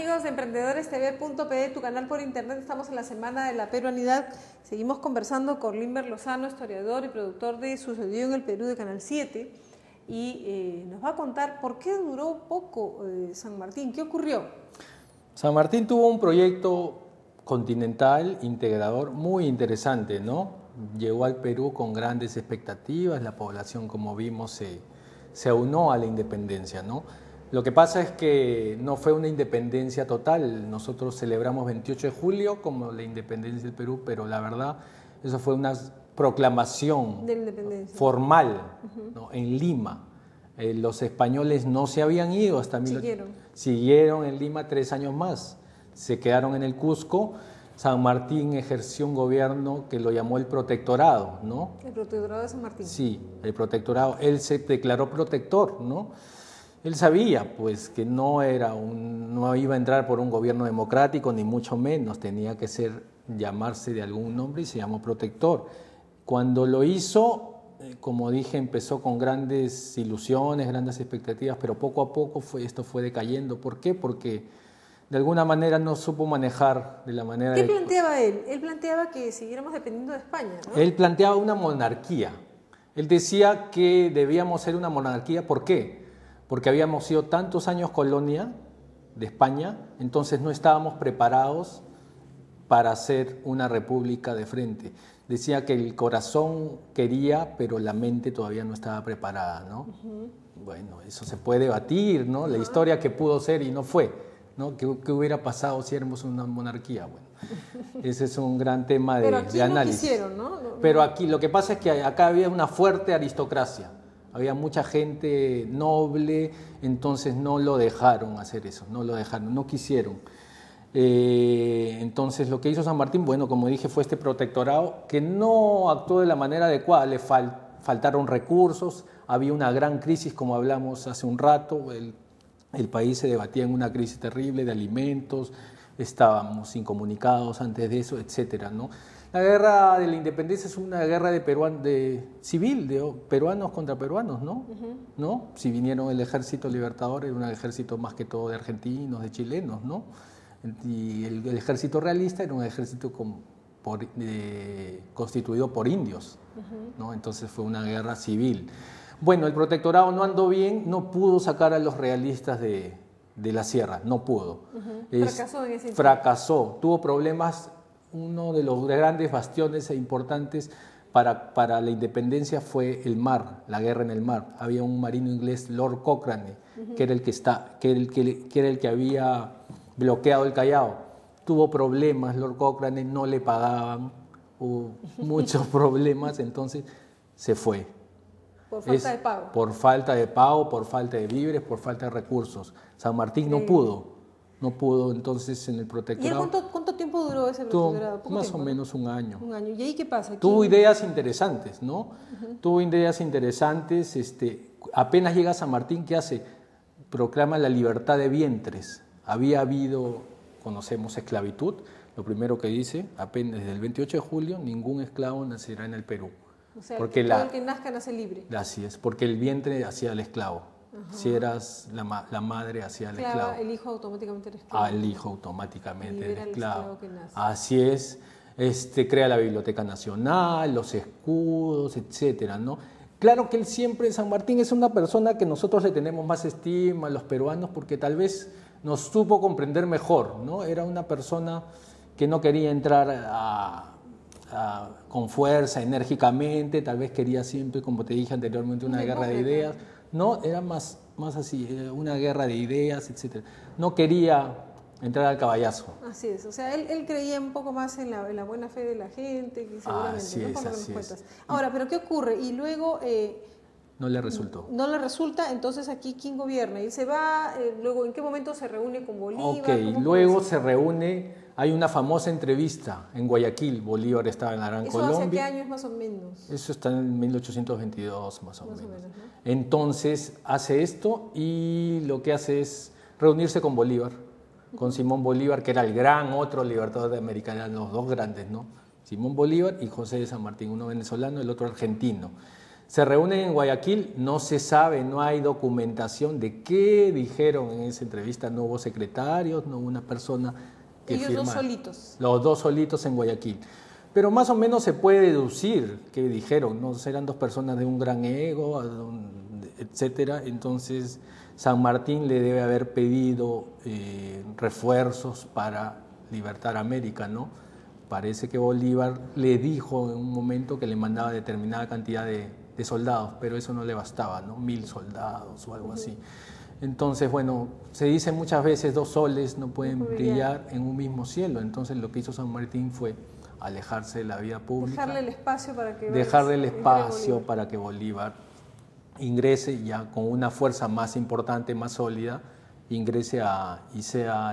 amigos de EmprendedoresTV.pe, tu canal por internet. Estamos en la Semana de la Peruanidad. Seguimos conversando con Limber Lozano, historiador y productor de Sucedió en el Perú de Canal 7. Y nos va a contar por qué duró poco San Martín. ¿Qué ocurrió? San Martín tuvo un proyecto continental, integrador, muy interesante, ¿no? Llegó al Perú con grandes expectativas, la población, como vimos, se aunó a la independencia, ¿no? Lo que pasa es que no fue una independencia total. Nosotros celebramos 28 de julio como la independencia del Perú, pero la verdad, eso fue una proclamación De la independencia formal, ¿no? En Lima. Los españoles no se habían ido hasta siguieron en Lima 3 años más. Se quedaron en el Cusco. San Martín ejerció un gobierno que lo llamó el protectorado, ¿no? El protectorado de San Martín. Sí, el protectorado. Él se declaró protector, ¿no? Él sabía, pues, que no iba a entrar por un gobierno democrático, ni mucho menos. Tenía que llamarse de algún nombre y se llamó protector. Cuando lo hizo, como dije, empezó con grandes ilusiones, grandes expectativas, pero poco a poco esto fue decayendo. ¿Por qué? Porque de alguna manera no supo manejar de la manera... ¿Qué planteaba él? Él planteaba que siguiéramos dependiendo de España, ¿no? Él planteaba una monarquía. Él decía que debíamos ser una monarquía. ¿Por qué? Porque habíamos sido tantos años colonia de España, entonces no estábamos preparados para hacer una república de frente. Decía que el corazón quería, pero la mente todavía no estaba preparada, ¿no? Bueno, eso se puede debatir, ¿no? La historia que pudo ser y no fue, ¿no? ¿Qué hubiera pasado si éramos una monarquía? Bueno, ese es un gran tema de análisis. Pero aquí no quisieron, ¿no? Pero aquí lo que pasa es que acá había una fuerte aristocracia. Había mucha gente noble, entonces no lo dejaron hacer eso, no quisieron. Entonces lo que hizo San Martín, bueno, como dije, fue este protectorado que no actuó de la manera adecuada, le faltaron recursos, había una gran crisis, como hablamos hace un rato, el país se debatía en una crisis terrible de alimentos, estábamos incomunicados antes de eso, etcétera, ¿no? La guerra de la independencia es una guerra civil, de peruanos contra peruanos, ¿no? ¿No? Si vinieron el ejército libertador, era un ejército más que todo de argentinos, de chilenos, ¿no? Y el ejército realista era un ejército constituido por indios, ¿no? Entonces fue una guerra civil. Bueno, el protectorado no andó bien, no pudo sacar a los realistas de la sierra, no pudo. Fracasó en ese sentido. Fracasó, tuvo problemas. Uno de los grandes bastiones e importantes para la independencia fue el mar, la guerra en el mar. Había un marino inglés, Lord Cochrane, que era el que había bloqueado el Callao. Tuvo problemas, Lord Cochrane, no le pagaban, hubo muchos problemas, entonces se fue. Por falta de pago. Por falta de pago, por falta de víveres, por falta de recursos. San Martín no pudo, entonces en el protectorado. ¿Y cuánto tiempo duró ese protectorado? Más o menos un año. Un año. ¿Y ahí qué pasa? Tuvo ideas interesantes, ¿no? Tuvo ideas interesantes. Apenas llega a San Martín, ¿qué hace? Proclama la libertad de vientres. Había habido, conocemos, esclavitud. Lo primero que dice, apenas desde el 28 de julio, ningún esclavo nacerá en el Perú. O sea, porque todo el que nazca nace libre. Así es, porque el vientre hacía al esclavo. Si eras la madre, hacía al esclavo. El hijo automáticamente era esclavo. El hijo automáticamente era esclavo. Que nace. Así es. Crea la Biblioteca Nacional, los escudos, etcétera, ¿no? Claro que él siempre, San Martín, es una persona que nosotros le tenemos más estima, los peruanos, porque tal vez nos supo comprender mejor, ¿no? Era una persona que no quería entrar con fuerza, enérgicamente, tal vez quería siempre, como te dije anteriormente, una guerra de ideas. No, era más así, una guerra de ideas, etc. No quería entrar al caballazo. Así es, o sea, él creía un poco más en la buena fe de la gente, que seguramente, así ¿no? es, Por lo que nos así cuentas. es. Ahora, ¿pero qué ocurre? Y luego... no le resultó. No le resulta, entonces aquí, ¿quién gobierna? Él se va, luego, ¿en qué momento se reúne con Bolívar? Ok, luego se reúne, hay una famosa entrevista en Guayaquil, Bolívar estaba en la Gran Colombia. ¿Eso hace qué años más o menos? Eso está en 1822 más o menos. ¿no? Entonces hace esto y lo que hace es reunirse con Bolívar, con Simón Bolívar, que era el gran otro libertador de América, eran los dos grandes, ¿no? Simón Bolívar y José de San Martín, uno venezolano y el otro argentino. Se reúnen en Guayaquil, no se sabe, no hay documentación de qué dijeron en esa entrevista, no hubo secretarios, no hubo una persona que Ellos firmara. dos solitos. Los dos solitos en Guayaquil. Pero más o menos se puede deducir qué dijeron, ¿no? Eran dos personas de un gran ego, etcétera. Entonces, San Martín le debe haber pedido refuerzos para libertar América, ¿no? Parece que Bolívar le dijo en un momento que le mandaba determinada cantidad de soldados, pero eso no le bastaba, ¿no? 1000 soldados o algo así. Entonces, bueno, se dice muchas veces 2 soles no pueden brillar en un mismo cielo. Entonces, lo que hizo San Martín fue alejarse de la vida pública. Dejarle el espacio para que... Dejarle el espacio para que Bolívar ingrese ya con una fuerza más importante, más sólida, ingrese y sea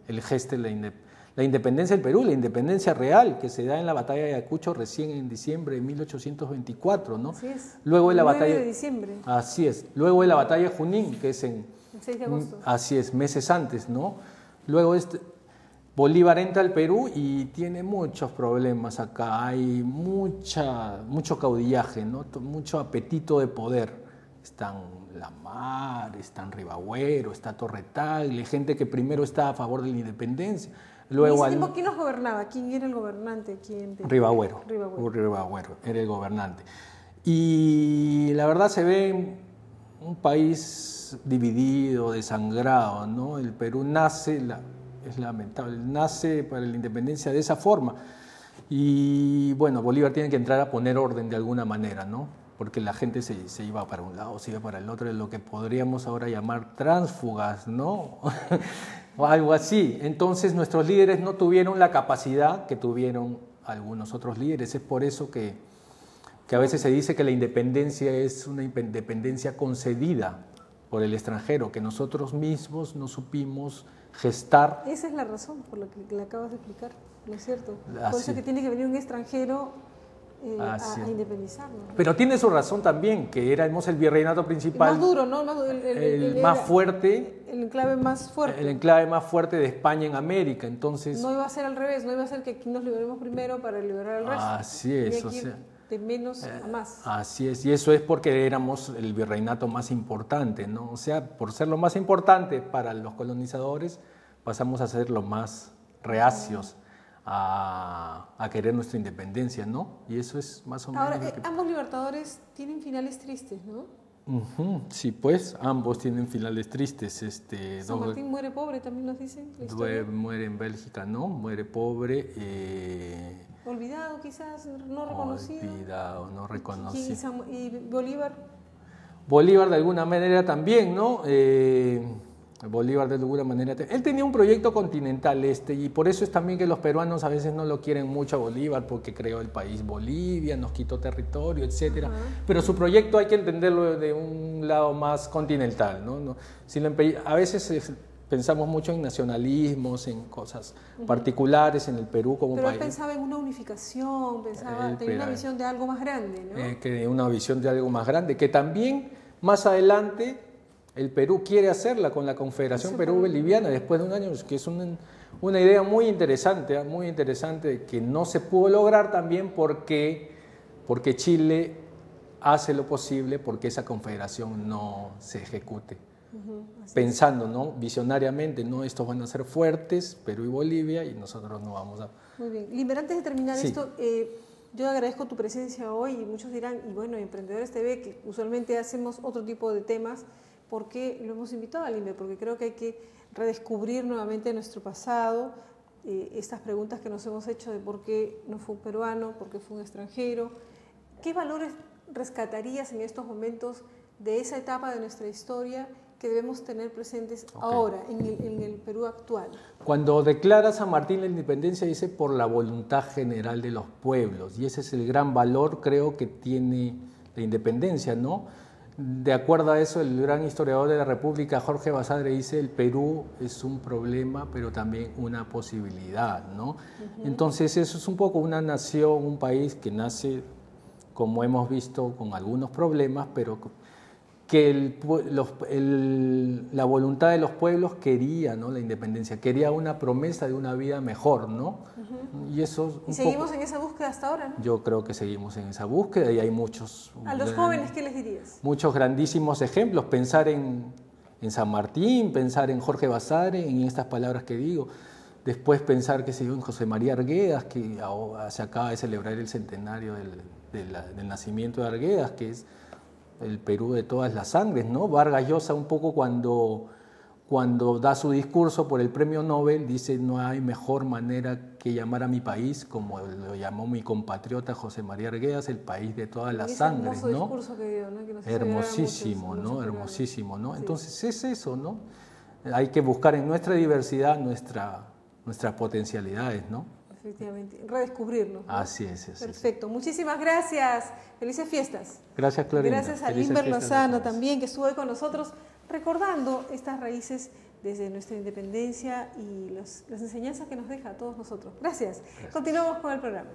el gesto de la independencia del Perú, la independencia real que se da en la batalla de Ayacucho recién en diciembre de 1824, ¿no? Así es. Luego de la 9 batalla de diciembre. Así es. Luego de la batalla de Junín, que es en El 6 de agosto. Así es, meses antes, ¿no? Luego Bolívar entra al Perú y tiene muchos problemas acá. Hay mucho caudillaje, ¿no? Mucho apetito de poder. Están Lamar, están Ribagüero, está Torre Tagle, gente que primero está a favor de la independencia. Luego, ¿En ese tiempo quién nos gobernaba? ¿Quién era el gobernante? Ribagüero. Ribagüero era el gobernante. Y la verdad se ve un país dividido, desangrado, ¿no? El Perú nace, es lamentable, nace para la independencia de esa forma. Y bueno, Bolívar tiene que entrar a poner orden de alguna manera, ¿no? Porque la gente se iba para un lado, se iba para el otro, es lo que podríamos ahora llamar tránsfugas, ¿no? O algo así. Entonces nuestros líderes no tuvieron la capacidad que tuvieron algunos otros líderes. Es por eso que a veces se dice que la independencia es una independencia concedida por el extranjero, que nosotros mismos no supimos gestar. Esa es la razón por la que le acabas de explicar, ¿no es cierto? Así. Por eso que tiene que venir un extranjero a independizarnos. Pero tiene su razón también, que éramos el virreinato principal. El más duro, ¿no? El más fuerte. El enclave más fuerte. El enclave más fuerte de España en América, entonces... No iba a ser al revés, no iba a ser que aquí nos liberemos primero para liberar al resto. Así es, o sea... De menos a más. Así es, y eso es porque éramos el virreinato más importante, ¿no? O sea, por ser lo más importante para los colonizadores, pasamos a ser los más reacios a querer nuestra independencia, ¿no? Y eso es más o menos... Ahora, ambos libertadores tienen finales tristes, ¿no? Sí, pues, ambos tienen finales tristes. San Martín muere pobre, también nos dicen. Muere en Bélgica, ¿no? Muere pobre. Olvidado quizás, no reconocido. Olvidado, no reconocido. ¿Y Bolívar? Bolívar de alguna manera también, ¿no? Bolívar de alguna manera... Él tenía un proyecto continental y por eso es también que los peruanos a veces no lo quieren mucho a Bolívar, porque creó el país Bolivia, nos quitó territorio, etcétera. Pero su proyecto hay que entenderlo de un lado más continental, ¿no? A veces pensamos mucho en nacionalismos, en cosas particulares en el Perú como país. Pero él pensaba en una unificación, tenía una visión de algo más grande, ¿no? Una visión de algo más grande, que también más adelante el Perú quiere hacerla con la Confederación Perú-Boliviana después de un año, que es una idea muy interesante que no se pudo lograr también porque Chile hace lo posible porque esa confederación no se ejecute. Pensando, ¿no? Visionariamente, ¿no? Estos van a ser fuertes, Perú y Bolivia, y nosotros no vamos a... Muy bien. Limber, antes de terminar esto, yo agradezco tu presencia hoy y muchos dirán, y bueno, Emprendedores TV, que usualmente hacemos otro tipo de temas, porque lo hemos invitado a Limber, porque creo que hay que redescubrir nuevamente nuestro pasado, estas preguntas que nos hemos hecho de por qué no fue un peruano, por qué fue un extranjero. ¿Qué valores rescatarías en estos momentos de esa etapa de nuestra historia que debemos tener presentes ahora, en el Perú actual? Cuando declara San Martín la independencia, dice por la voluntad general de los pueblos, y ese es el gran valor, creo, que tiene la independencia, ¿no? De acuerdo a eso, el gran historiador de la República, Jorge Basadre, dice el Perú es un problema, pero también una posibilidad, ¿no? Entonces, eso es un poco una nación, un país que nace, como hemos visto, con algunos problemas, pero que la voluntad de los pueblos quería, ¿no?, la independencia, quería una promesa de una vida mejor, ¿no? Y eso ¿Y seguimos en esa búsqueda hasta ahora, no? Yo creo que seguimos en esa búsqueda y hay muchos... A los jóvenes, ¿qué les dirías? Muchos grandísimos ejemplos, pensar en San Martín, pensar en Jorge Basadre, en estas palabras que digo. Después pensar, qué sé yo, en José María Arguedas, que ahora se acaba de celebrar el centenario del nacimiento de Arguedas, que es el Perú de todas las sangres, ¿no? Vargas Llosa un poco cuando da su discurso por el premio Nobel, dice: no hay mejor manera que llamar a mi país, como lo llamó mi compatriota José María Arguedas, el país de todas las sangres, ¿no? Discurso que dio, ¿no? Que nos Hermosísimo, muchos, ¿no? Hermosísimo, ¿no? Sí. Entonces es eso, ¿no? Hay que buscar en nuestra diversidad nuestras potencialidades, ¿no? Efectivamente, redescubrirlo, ¿no? Así es. Perfecto, muchísimas gracias. Felices fiestas. Gracias, Clorinda. Gracias a Limber Lozano también, que estuvo hoy con nosotros recordando estas raíces desde nuestra independencia y las enseñanzas que nos deja a todos nosotros. Gracias. Continuamos con el programa.